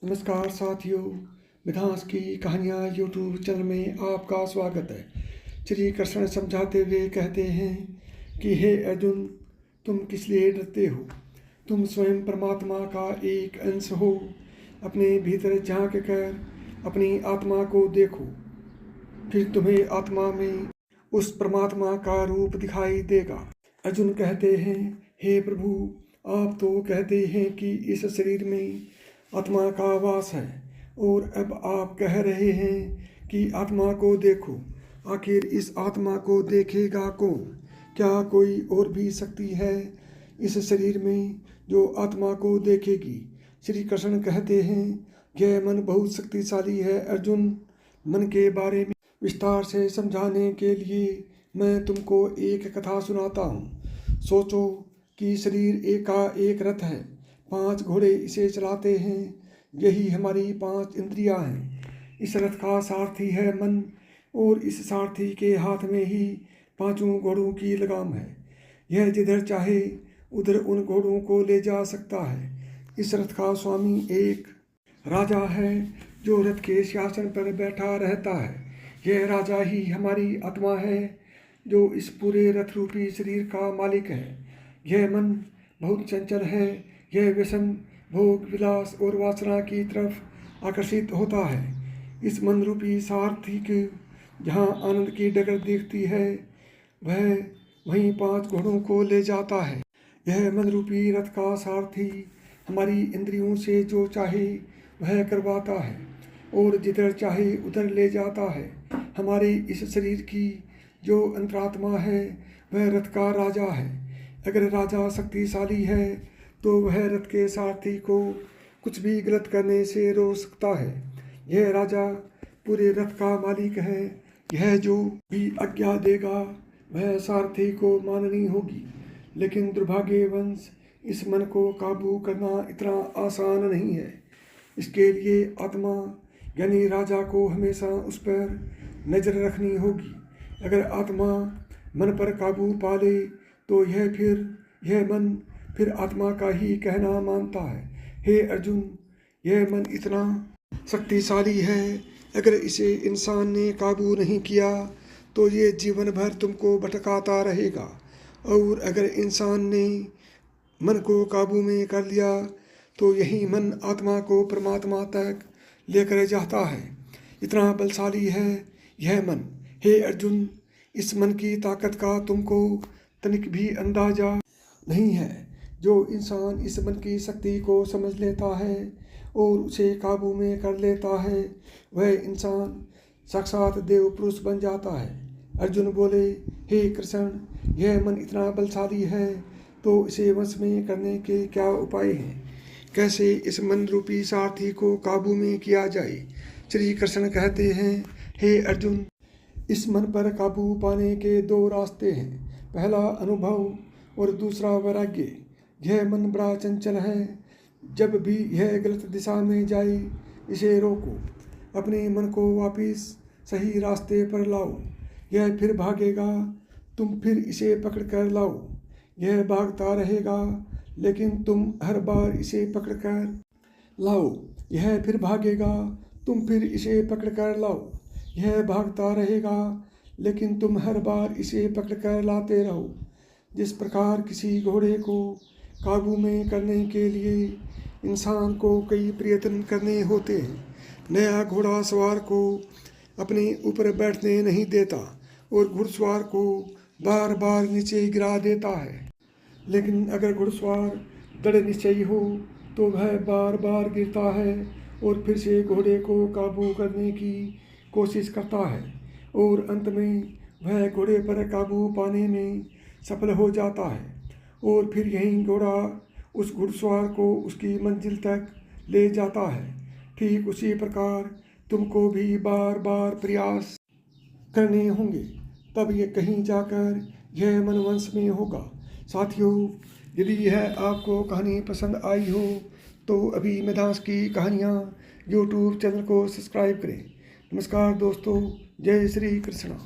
नमस्कार साथियों, मिधांस की कहानियाँ यूट्यूब चैनल में आपका स्वागत है। श्री कृष्ण समझाते हुए कहते हैं कि हे अर्जुन, तुम किस लिए डरते हो? तुम स्वयं परमात्मा का एक अंश हो। अपने भीतर झांक कर अपनी आत्मा को देखो, फिर तुम्हें आत्मा में उस परमात्मा का रूप दिखाई देगा। अर्जुन कहते हैं, हे प्रभु, आप तो कहते हैं कि इस शरीर में आत्मा का वास है, और अब आप कह रहे हैं कि आत्मा को देखो। आखिर इस आत्मा को देखेगा कौन? क्या कोई और भी शक्ति है इस शरीर में जो आत्मा को देखेगी? श्री कृष्ण कहते हैं, यह मन बहुत शक्तिशाली है अर्जुन। मन के बारे में विस्तार से समझाने के लिए मैं तुमको एक कथा सुनाता हूँ। सोचो कि शरीर एक का एक रथ है, 5 घोड़े इसे चलाते हैं। यही हमारी 5 इंद्रियां हैं। इस रथ का सारथी है मन, और इस सारथी के हाथ में ही 5 घोड़ों की लगाम है। यह जिधर चाहे उधर उन घोड़ों को ले जा सकता है। इस रथ का स्वामी एक राजा है जो रथ के सिंहासन पर बैठा रहता है। यह राजा ही हमारी आत्मा है जो इस पूरे रथ रूपी शरीर का मालिक है। यह मन बहुत चंचल है। यह व्यसन, भोग, विलास और वासना की तरफ आकर्षित होता है। इस मन रूपी सारथी के जहाँ आनंद की डगर दिखती है, वह वहीं 5 घोड़ों को ले जाता है। यह मन रूपी रथ का सारथी हमारी इंद्रियों से जो चाहे वह करवाता है, और जिधर चाहे उधर ले जाता है। हमारे इस शरीर की जो अंतरात्मा है वह रथ का राजा है। अगर राजा शक्तिशाली है तो वह रथ के सारथी को कुछ भी गलत करने से रोक सकता है। यह राजा पूरे रथ का मालिक है। यह जो भी आज्ञा देगा वह सारथी को माननी होगी। लेकिन दुर्भाग्यवश इस मन को काबू करना इतना आसान नहीं है। इसके लिए आत्मा यानी राजा को हमेशा उस पर नज़र रखनी होगी। अगर आत्मा मन पर काबू पा ले तो यह मन फिर आत्मा का ही कहना मानता है। हे अर्जुन, यह मन इतना शक्तिशाली है, अगर इसे इंसान ने काबू नहीं किया तो ये जीवन भर तुमको भटकाता रहेगा। और अगर इंसान ने मन को काबू में कर लिया तो यही मन आत्मा को परमात्मा तक लेकर जाता है। इतना बलशाली है यह मन। हे अर्जुन, इस मन की ताकत का तुमको तनिक भी अंदाजा नहीं है। जो इंसान इस मन की शक्ति को समझ लेता है और उसे काबू में कर लेता है, वह इंसान साक्षात देव पुरुष बन जाता है। अर्जुन बोले, हे कृष्ण, यह मन इतना बलशाली है तो इसे वश में करने के क्या उपाय हैं? कैसे इस मन रूपी सारथी को काबू में किया जाए? श्री कृष्ण कहते हैं, हे अर्जुन, इस मन पर काबू पाने के 2 रास्ते हैं। पहला अनुभव और दूसरा वैराग्य। यह मन बड़ा चंचल है। जब भी यह गलत दिशा में जाए इसे रोको। अपने मन को वापस सही रास्ते पर लाओ। यह फिर भागेगा, तुम फिर इसे पकड़ कर लाओ। यह भागता रहेगा, लेकिन तुम हर बार इसे पकड़ कर लाओ। यह फिर भागेगा, तुम फिर इसे पकड़ कर लाओ। यह भागता रहेगा, लेकिन तुम हर बार इसे पकड़ कर लाते रहो। जिस प्रकार किसी घोड़े को काबू में करने के लिए इंसान को कई प्रयत्न करने होते हैं। नया घोड़ा सवार को अपने ऊपर बैठने नहीं देता और घुड़सवार को बार बार नीचे गिरा देता है। लेकिन अगर घुड़सवार दृढ़ निश्चयी हो तो वह बार बार गिरता है और फिर से घोड़े को काबू करने की कोशिश करता है, और अंत में वह घोड़े पर काबू पाने में सफल हो जाता है। और फिर यही घोड़ा उस घुड़सवार को उसकी मंजिल तक ले जाता है। ठीक उसी प्रकार तुमको भी बार बार प्रयास करने होंगे, तब ये कहीं जाकर यह मन वश में होगा। साथियों, यदि यह आपको कहानी पसंद आई हो तो अभी मिधांस की कहानियाँ यूट्यूब चैनल को सब्सक्राइब करें। नमस्कार दोस्तों, जय श्री कृष्ण।